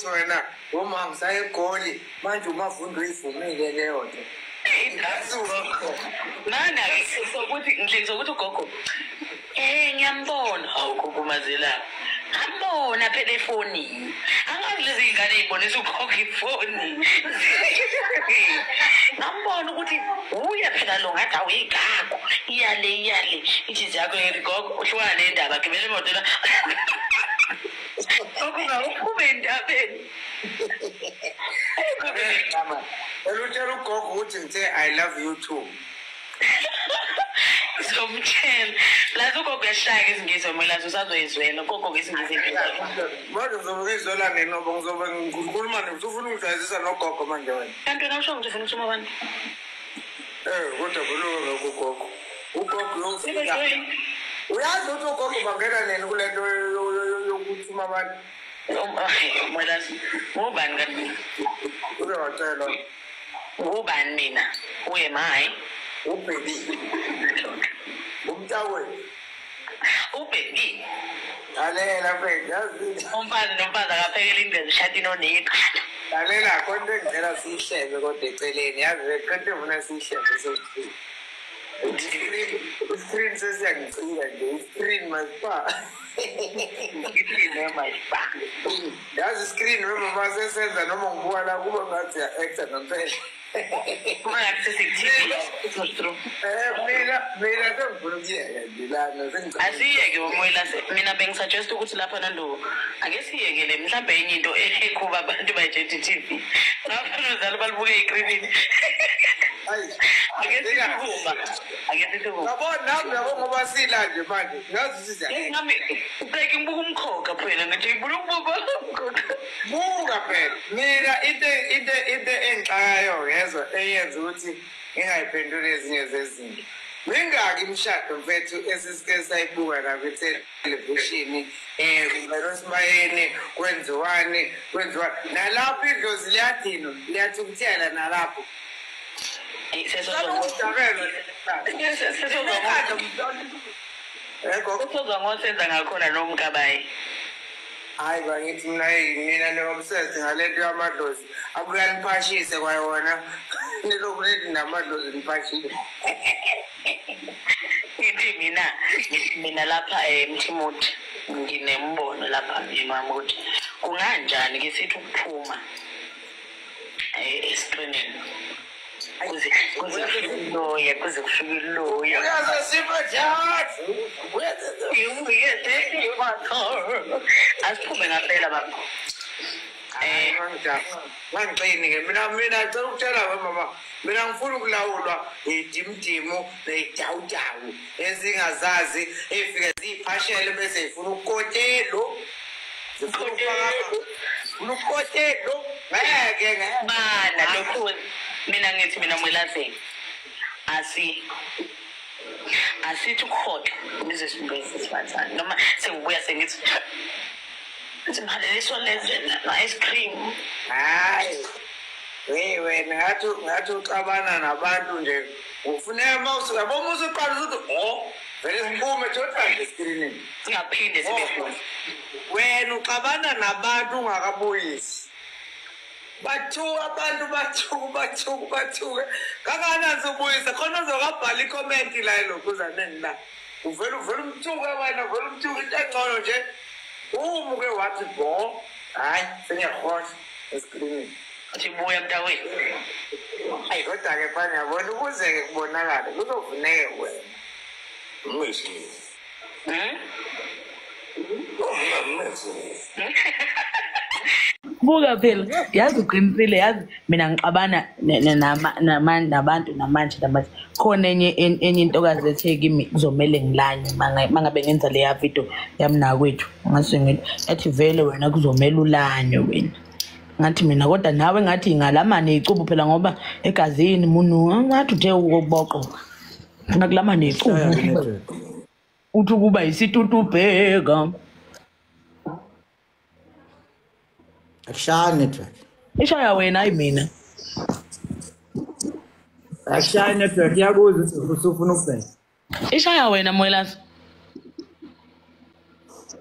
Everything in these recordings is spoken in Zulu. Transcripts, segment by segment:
ukuthi wena uma ngisaye egoli manje umavundo uyivumile leyo nto. Nana sokuthi ngizokuthi ugogo ngiyambona awugogo mazela ngambona phela efonini angazi lezi ingane izibonisa ugogo ifoni ngambona ukuthi uya phela lo ngathi awuyigako iyale ithi zakho ngigogo uhlwana nendaba gibela imoto la ukube indabeni elutshela ugogo ukuthi ngithe I love you too. Somtshela lazo ugogo yashaya izingizwe melazo usazoyizwela ugogo ngesingizwe manje ngizobukizwela ngenobo ngizobe ngikhuluma nje ufuna ungijayezisa nogogo manje wena kanti wena usho ukuthi ufuna ukuthuma abantu kodwa buluke ugogo uyofika uyazi ukuthi ugogo bangena nini kule nto yokuthuma abantu melazo ngubani kanti ube wacela ngubani mina uye mayi uBaby umtawe uBaby lalela mfethu yazi umfazi nomfazi akaphekela ingane ishadi noneqala lalela konke ngicela sihlebe kodwa eceleni yazi beqede ufuna sihlebe sokuthi screen sesiyangicika nje screen masipa ngithini masipa yazi screen noma masesenza noma ngibuka la kuba ngathi ya actor ngempela mina sengifuna ukuyeka ndilana asiyeke umoyela mina bengisuggest ukuthi lapha nalo ake siyekele mhlawumbe enye into ekhuba abantu bayiJTTV ngafuna uzalo balibuke ecreenini ake sithuma yabona nami yabo ngoba sila nje manje ngazi siza ngami ubheke ngibuka umkhokha phela ngithi ngibula ukubuka buka phela mina into engixakayo yezwa eyenza ukuthi ngingayiphenduli ezinye zezinto mingaki imshado mfethu esisike sayibuka la kwi-television kuMerosibayeni kwenziwani nalapho idlozi liyadinwa liyathukuthela nalapho sesozwa ngosenza ngakhona nomkabayi hayi bakithi mina ningomsethi ngalento yamadlozi abuya niphashise kwayona nilokhu lethi namadlozi niphashile ngithi mina lapha eMthimothi nginembono lapha emama ukuthi kunganjani ke sithi ukuphuma escreenini kuze kufike iloya uyaze sibajathi asiphume ngaphela baba ngangixini-ke mina ngicela ukutshela wemama mina ngifuna ukulawulwa idimdimu neyidawudawu ezingazazi ey'fike ziyiphashele bese yifuna ukotelo zifuna ukotelo ngeke bana lokhu mina ngithi mina Mwelazeni asithi ukhoda bize sibese sibathana noma sengibuya sengithi simhaleliso leze na ice cream hayi wena ngathi uxabana nabantu nje ufuneka mawusuka yabo usuqala ukuthi vele siphume total screening singaphinde sibe khona wena uxabana nabantu ungakabuyisi bathuka kanganansi ubuyisa khona uzokabhala icomment la elokhuzaneni la uvela umthuka wena uvela umthuka into engcono nje umuke wathi bo hayi sengiyakhohlwa escreenini athi buya mntakwethu hayi kodwa-ke fana yabona ukuze-ke kubonakale kuzofuneke wena buka phela yazi uqinisile yazi mina ngixabana nabantu namanje khona enye intokazi ethe kimi kuzomela ngilanye mangabe ngenza leya video yamnakwethu ngase ngithi ethi vele wena kuzomela ulanye wena ngathi mina kodwa nawe ngathi ngalamane icubu phela ngoba egazini munu ngathi uthe ukuboqoka funa kulamane icubu uthi kuba isitutubheka Akushayi network. Ishaya wena hayi mina. Akushayi network yakuza usufuna ukubheka. Ishaya wena Mwelazi.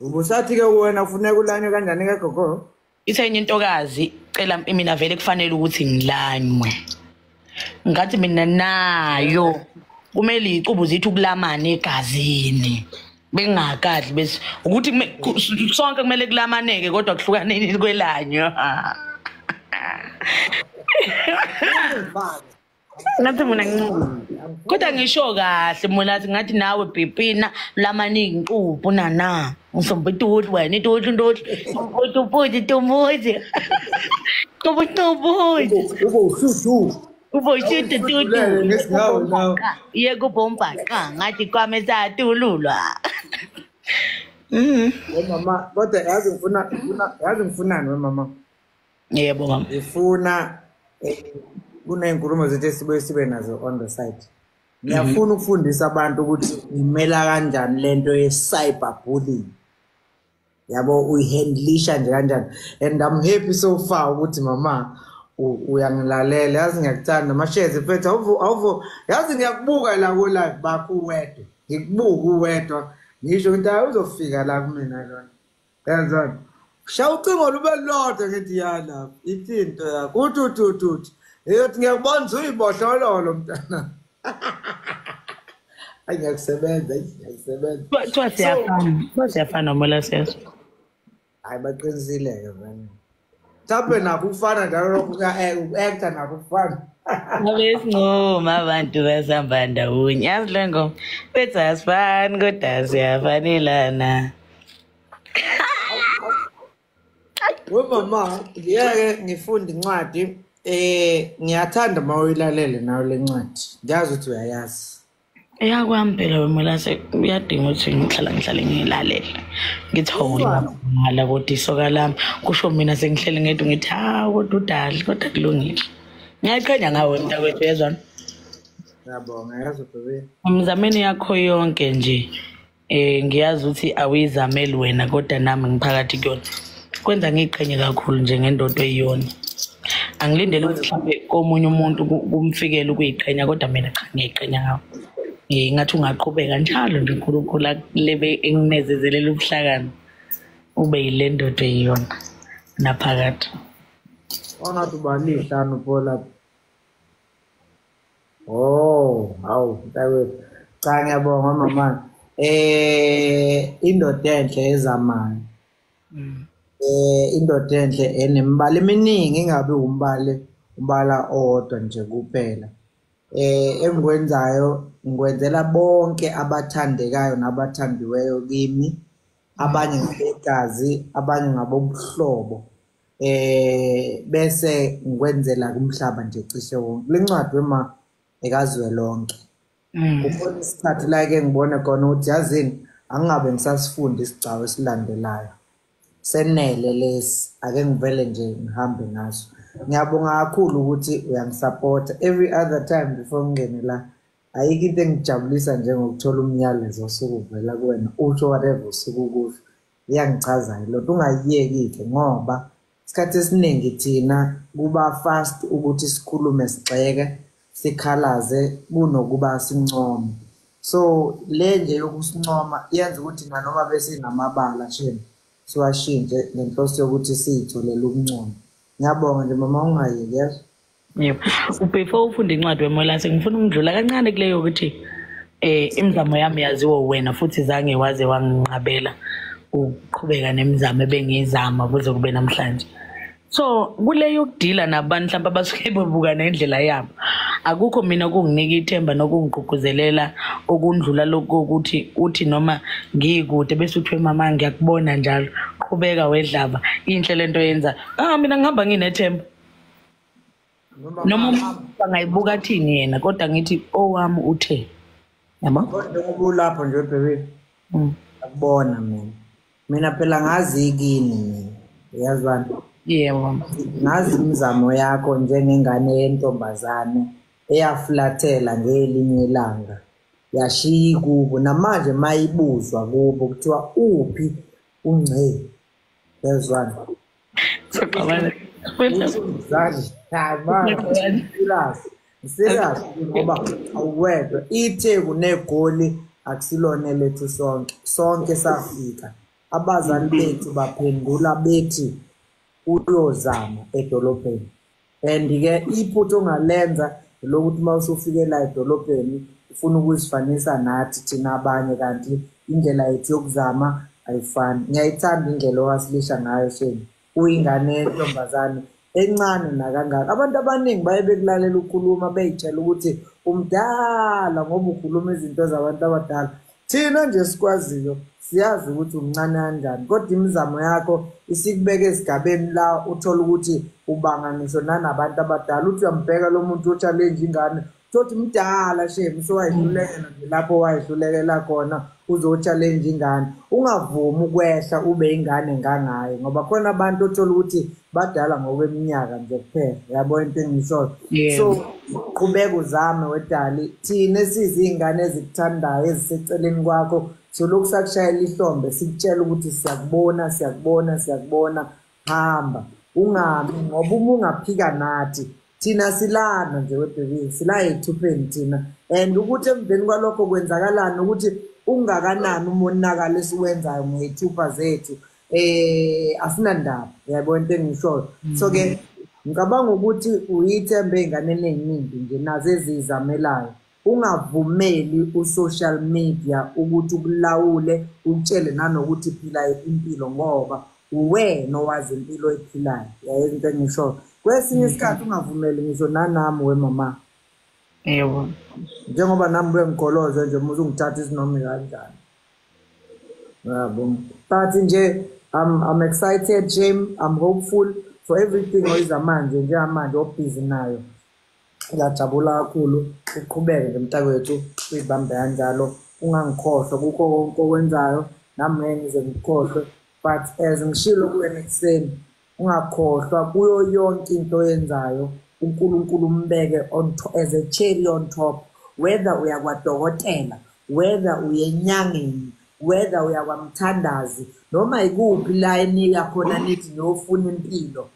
Ubusathi ke wena ufuna kulanye kanjani ke gogo? Ithenye intokazi cela mina vele kufanele ukuthi ngilanywe. Ngathi mina nayo kumele icubu zithi ukulamana egazini. Bengakadli bese ukuthi sonke kumele kulamaneke kodwa kuhlukaneni kwelanyo. Ngathi mina kodwa ngisho kahle Molazi ngathi nawe Bhipina lamaningi incubu nana usombituthi wena ituthi tumuthi Uboshute tutu. Yego bomba ka ngathi kwame satululwa. Mama, kodwa yazi ngifunani mama. Yebo mama. Ngifuna kunenkulumo zethu sibe nazo on the side. Ngiyafuna ukufundisa abantu ukuthi imela kanjani lento ye cyberbullying. Yabo uyihandlisha nje kanjani. And I'm happy so far ukuthi mama uyangilalela yazi ngiyakuthanda mashezi mfethu awuvo yazi ngiyakubuka la ku live bakho uwedwa ngikubuka uwedwa ngisho ukuthi uzofika la kumina lona yenzani shawucingo lube lodwa ngithi yana ithinto yakho uthi eyothi ngiyakubona uyibohlololo mntana ngiyakusebenza siyafana Molazi hayi baqinisile manje Tabe nakufana njalo uku-actor nakufana. Abesinqoma abantu basihamba ndawonye. Yazi le ngoma bethi asifani kodwa siyafanelana. Mama, ngiyake ngifunde incwadi ngiyathanda mawuyilalele nayo le ncwadi. Ngiyazi ukuthi uyayazi. Eyakwami phela weMolazi uyadinga ukuthi ngihlale ngilalela. Ngithola ngala kodwa isoka lami kusho mina sengihlele ngedwa ngithi kodwa udali kodwa kulungile. Ngiyayiqhenya ngawe mntakwethu yezwana. Ngiyabonga yazi bebe. Umzameni yakho yonke nje ngiyazi ukuthi awuyizameli wena kodwa nami ngiphakathi kuyona. Kwenza ngiqhenye kakhulu nje ngendodo eyiyona. Angilindele ukuthi mhlawumbe komunye umuntu kumfikele ukuyiqhenya kodwa mina cha ngiyiqhenya ngawe. Ngathi ungaqhubeka njalo nje uNkulunkulu lebe enginezezelela ubuhlakani ube yile ndodo eyiyona naphakathi. Ongathi ubani ihlanu phola. Hawu mntawethu. Cha ngiyabonga mama. Indoda enhle ezamayo. Indoda enhle enembala eminingi ingabe umbala owodwa nje kuphela. Engikwenzayo ngikwenzela bonke abathandekayo nabathandiweyo kimi, abanye ngabegazi, abanye ngabobuhlobo. Bese ngikwenzela kumhlaba nje cishe wonke. Le ncwadi wema ekazwe lonke. Ubona isikhathi la ke ngibone khona ukuthi yazini angabe ngisasifunda isigcawu esilandelayo. Senele lesi ake ngivele nje ngihambe ngaso. Ngiyabonga kakhulu ukuthi uyangisupporta every other time before ngene la. Ayikho into engijabulisa njengokuthola umyalezo osukuvela kuwena usho whatever usukukusho. Iyangichaza lo ungayiyeki ngoba isikhathi esiningi thina kuba fast ukuthi sikhulume sigxeke sikhalaze kunokuba sincome. So le nje yokusincoma yenza ukuthi nanoma besinamabala shini siwashintshe ngenhloso yokuthi siyitholele ukuncoma. Ngiyabonga nje mama ungayeki yazi. Yebo. Before ufunda incwadi weMolazi ngifuna ukudlula kancane kuleyo ukuthi imizamo yami yaziwa wena futhi zange waze wanginqabela ukuqhubeka nemizamo ebengizama kuze kube namhlanje. So kuleyo ukudila nabantu mhlawumbe abasuke bebuka nendlela yabo. Akukho mina kunginika ithemba nokungigqugquzelela okundlula lokho ukuthi uthi noma ngikude bese uthi mama ngiyakubona njalo qhubeka wedlaba inhle lento yenza mina ngihamba nginethemba noma bangayibuka thini yena kodwa ngithi owami uthe yabo kodwa lapho nje bebe akubona mina phela ngazi ikini mina uyazwana yebo ngazi imizamo yakho njengengane yentombazane eyaflathela ngelinye ilanga yashiya kubo namanje mayibuzwa kubo kuthiwa uphi ungce yazwana soqabana zazi serious ngoba awedwa itheku negoli akusilone lethu sonke safika abazali bethu baphendula bethi uyozama edolobheni. And-ke iphutha ongalenza lokuthi uma usufike la edolobheni ufuna ukuzifanisa nathi thina abanye kanti indlela yethu yokuzama ayifani. Ngiyayithanda indlela owasilisha ngayo Sheni. Uyingane yentombazane encane nakangaka. Abantu abaningi baye bekulalela ukukhuluma beyitshela ukuthi umdala ngoba ukhuluma izinto zabantu abadala. Thina nje sikwaziyo siyazi ukuthi umncane kanjani kodwa imizamo yakho isikubeka esigabeni la uthola ukuthi ubanga ngisho nanabantu abadala. Uthi uyambheka lo muntu o-challenge ingane uthi mdala Shemi sowayihlulekela nje lapho wayihlulekela khona uzo-challenge ingane. Ungavumi ukwehla ube ingane ngangayo ngoba khona abantu othola ukuthi badala ngokweminyaka nje kuphela. Yabo into engisho. So qhubeka uzame wedali. Thina sizingane ezikuthandayo eziseceleni kwakho solokhu sakushayela ihlombe sikutshela ukuthi siyakubona hamba ungami ngoba uma ungaphika nathi thina silana nje webhekile sila ethupheni thina. And ukuthi emveni kwalokho kwenzakalana ukuthi ungakanani umonakalo esiwenzayo ngezithupha zethu asinandaba. Yabo into engisho. So ke ngicabanga ukuthi uyithembe inganeni eziningi nje nazo ezizamelayo. Ungavumeli u-social media ukuthi ukulawule utshele nanokuthi phila impilo ngoba uwena owazi impilo ephilayo. Yaye into engisho. Kwesinye isikhathi ungavumeli ngisho nanami wemama. Yebo. Njengoba nami bengikoloze nje uma uzungithatha isinomi kanjani. Yabo. But nje I'm excited Jim. I'm hopeful for everything oyizamanje njengamanje obusy nayo. Ngiyajabula kakhulu uqhubeke nje mntakwethu uyibambe kanjalo ungangikhohlwa kukho konke okwenzayo nami ngeke ngize ngikhohlwe. But as ngishilo kuwena ekuseni ungakhohlwa kuyo yonke into oyenzayo uNkulunkulu umbeke on as a cherry on top. Whether uyakwadokotela, whether uyenyangeni, whether uyakwamthandazi noma ikuphi la enika khona nithi niyofuna impilo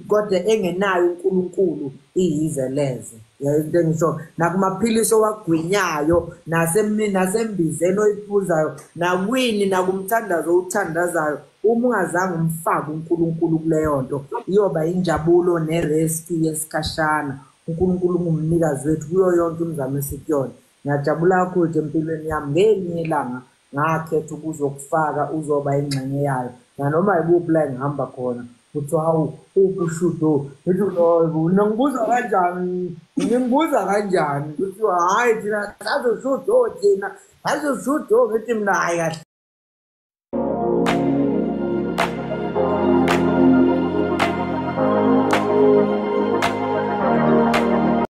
kodwa engenayo uNkulunkulu iyizeleze. Into engisho nakumaphilisi owagwinyayo nasembizeni oyiphuzayo nakwini nakumthandazo uthandazayo uma ungazange umfake uNkulunkulu kuleyo nto iyoba injabulo nerest yesikhashana. uNkulunkulu ungumnikazi wethu kuyo yonke imizamo esikuyona. Ngiyajabula kakhulu empilweni yami ngelinye ilanga ngakhetha ukuzokufaka uzoba ingxenye yayo nanoma ikuphi la engihamba khona. Uthi hawu ubushudo ngithi ngibuza kanjani ngimbuza kanjani uthi hayi thina azoshudo thina azoshudo ngithi mina hayi kahle.